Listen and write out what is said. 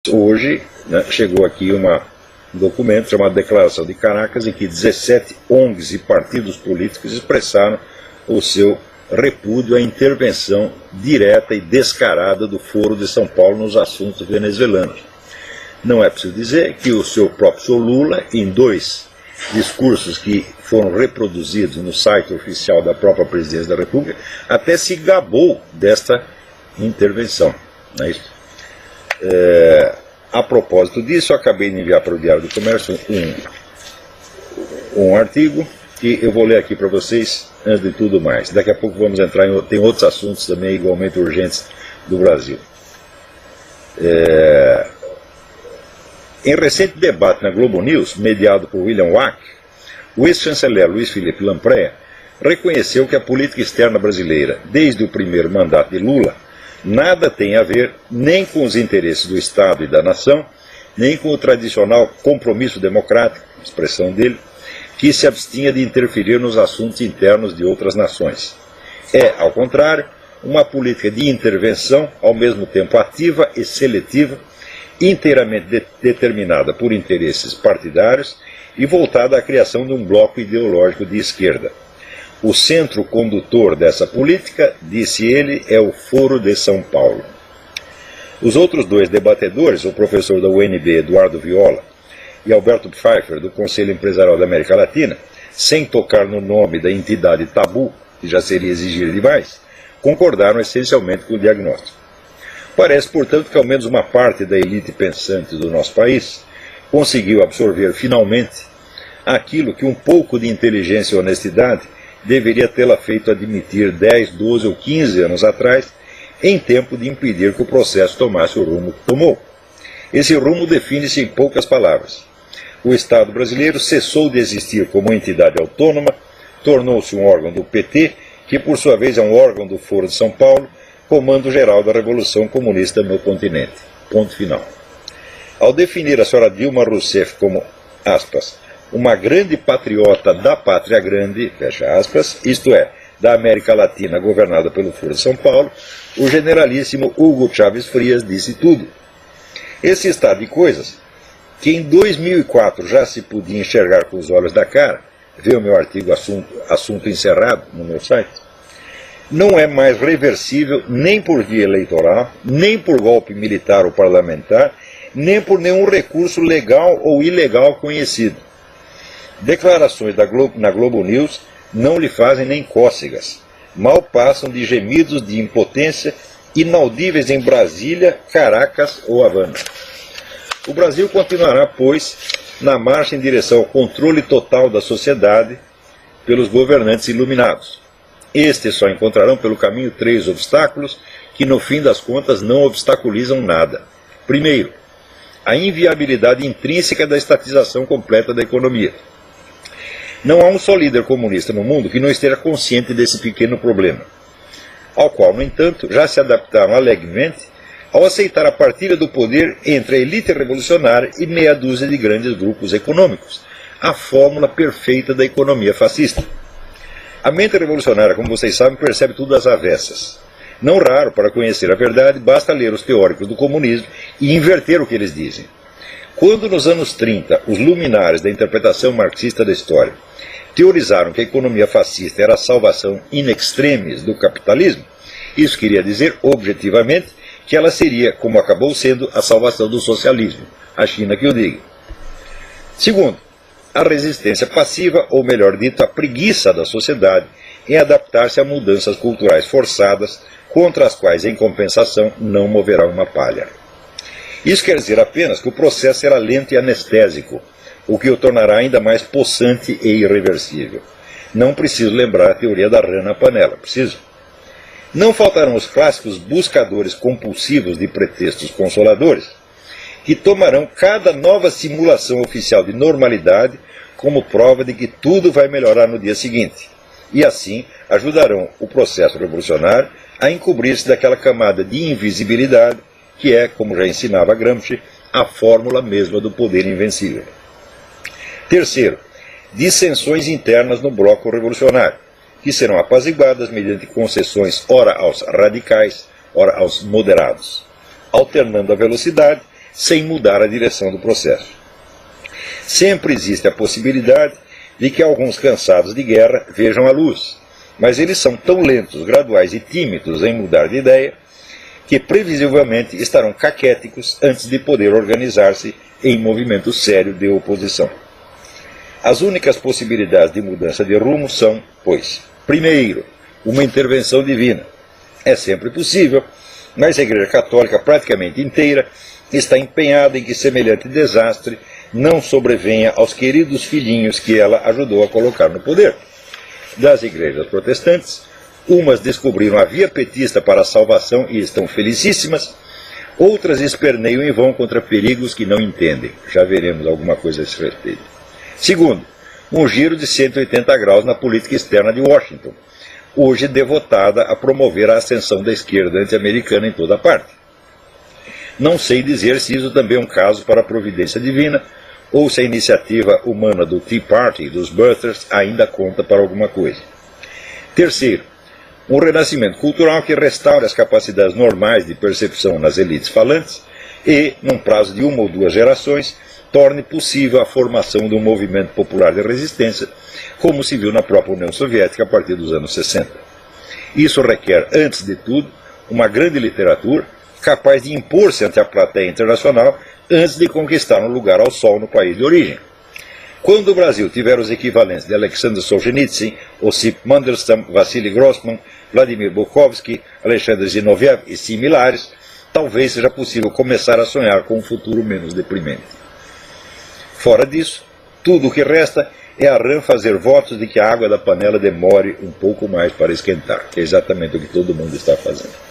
Hoje, né, chegou aqui um documento chamado Declaração de Caracas, em que 17 ONGs e partidos políticos expressaram o seu repúdio à intervenção direta e descarada do Foro de São Paulo nos assuntos venezuelanos. Não é preciso dizer que o seu próprio senhor Lula, em 2 discursos que foram reproduzidos no site oficial da própria Presidência da República, até se gabou desta intervenção. Não é isso? A propósito disso, eu acabei de enviar para o Diário do Comércio um artigo que eu vou ler aqui para vocês antes de tudo mais. Daqui a pouco vamos entrar tem outros assuntos também igualmente urgentes do Brasil. Em recente debate na Globo News, mediado por William Wack, o ex-chanceler Luiz Felipe Lampreia reconheceu que a política externa brasileira, desde o primeiro mandato de Lula, nada tem a ver nem com os interesses do Estado e da nação, nem com o tradicional compromisso democrático, expressão dele, que se abstinha de interferir nos assuntos internos de outras nações. É, ao contrário, uma política de intervenção, ao mesmo tempo ativa e seletiva, inteiramente determinada por interesses partidários e voltada à criação de um bloco ideológico de esquerda. O centro condutor dessa política, disse ele, é o Foro de São Paulo. Os outros 2 debatedores, o professor da UNB, Eduardo Viola, e Alberto Pfeiffer, do Conselho Empresarial da América Latina, sem tocar no nome da entidade tabu, que já seria exigir demais, concordaram essencialmente com o diagnóstico. Parece, portanto, que ao menos uma parte da elite pensante do nosso país conseguiu absorver finalmente aquilo que um pouco de inteligência e honestidade deveria tê-la feito admitir 10, 12 ou 15 anos atrás, em tempo de impedir que o processo tomasse o rumo que tomou. Esse rumo define-se em poucas palavras. O Estado brasileiro cessou de existir como entidade autônoma, tornou-se um órgão do PT, que por sua vez é um órgão do Foro de São Paulo, comando geral da Revolução Comunista no continente. Ponto final. Ao definir a senhora Dilma Rousseff como, aspas, uma grande patriota da pátria grande, fecha aspas, isto é, da América Latina governada pelo Foro de São Paulo, o generalíssimo Hugo Chávez Frias disse tudo. Esse estado de coisas, que em 2004 já se podia enxergar com os olhos da cara, vê o meu artigo assunto encerrado no meu site, não é mais reversível nem por via eleitoral, nem por golpe militar ou parlamentar, nem por nenhum recurso legal ou ilegal conhecido. Declarações na Globo News não lhe fazem nem cócegas, mal passam de gemidos de impotência inaudíveis em Brasília, Caracas ou Havana. O Brasil continuará, pois, na marcha em direção ao controle total da sociedade pelos governantes iluminados. Estes só encontrarão pelo caminho 3 obstáculos que, no fim das contas, não obstaculizam nada. Primeiro, a inviabilidade intrínseca da estatização completa da economia. Não há um só líder comunista no mundo que não esteja consciente desse pequeno problema, ao qual, no entanto, já se adaptaram alegremente ao aceitar a partilha do poder entre a elite revolucionária e meia dúzia de grandes grupos econômicos, a fórmula perfeita da economia fascista. A mente revolucionária, como vocês sabem, percebe tudo às avessas. Não raro, para conhecer a verdade, basta ler os teóricos do comunismo e inverter o que eles dizem. Quando, nos anos 30, os luminares da interpretação marxista da história teorizaram que a economia fascista era a salvação in extremis do capitalismo, isso queria dizer, objetivamente, que ela seria, como acabou sendo, a salvação do socialismo, a China que o diga. Segundo, a resistência passiva, ou melhor dito, a preguiça da sociedade em adaptar-se a mudanças culturais forçadas, contra as quais, em compensação, não moverá uma palha. Isso quer dizer apenas que o processo será lento e anestésico, o que o tornará ainda mais possante e irreversível. Não preciso lembrar a teoria da rã na panela, preciso? Não faltarão os clássicos buscadores compulsivos de pretextos consoladores, que tomarão cada nova simulação oficial de normalidade como prova de que tudo vai melhorar no dia seguinte, e assim ajudarão o processo revolucionário a encobrir-se daquela camada de invisibilidade que é, como já ensinava Gramsci, a fórmula mesma do poder invencível. Terceiro, dissensões internas no bloco revolucionário, que serão apaziguadas mediante concessões ora aos radicais, ora aos moderados, alternando a velocidade sem mudar a direção do processo. Sempre existe a possibilidade de que alguns cansados de guerra vejam a luz, mas eles são tão lentos, graduais e tímidos em mudar de ideia que previsivelmente estarão caquéticos antes de poder organizar-se em movimento sério de oposição. As únicas possibilidades de mudança de rumo são, pois, primeiro, uma intervenção divina. É sempre possível, mas a Igreja Católica praticamente inteira está empenhada em que semelhante desastre não sobrevenha aos queridos filhinhos que ela ajudou a colocar no poder. Das igrejas protestantes, umas descobriram a via petista para a salvação e estão felicíssimas, outras esperneiam e vão contra perigos que não entendem. Já veremos alguma coisa a esse respeito. Segundo, um giro de 180 graus na política externa de Washington, hoje devotada a promover a ascensão da esquerda anti-americana em toda parte. Não sei dizer se isso também é um caso para a providência divina, ou se a iniciativa humana do Tea Party e dos Birthers ainda conta para alguma coisa. Terceiro, um renascimento cultural que restaure as capacidades normais de percepção nas elites falantes e, num prazo de 1 ou 2 gerações, torne possível a formação de um movimento popular de resistência, como se viu na própria União Soviética a partir dos anos 60. Isso requer, antes de tudo, uma grande literatura capaz de impor-se ante a plateia internacional antes de conquistar um lugar ao sol no país de origem. Quando o Brasil tiver os equivalentes de Alexander Solzhenitsyn, Osip Mandelstam, Vassili Grossman, Vladimir Bukovsky, Alexander Zinoviev e similares, talvez seja possível começar a sonhar com um futuro menos deprimente. Fora disso, tudo o que resta é a rã fazer votos de que a água da panela demore um pouco mais para esquentar, que é exatamente o que todo mundo está fazendo.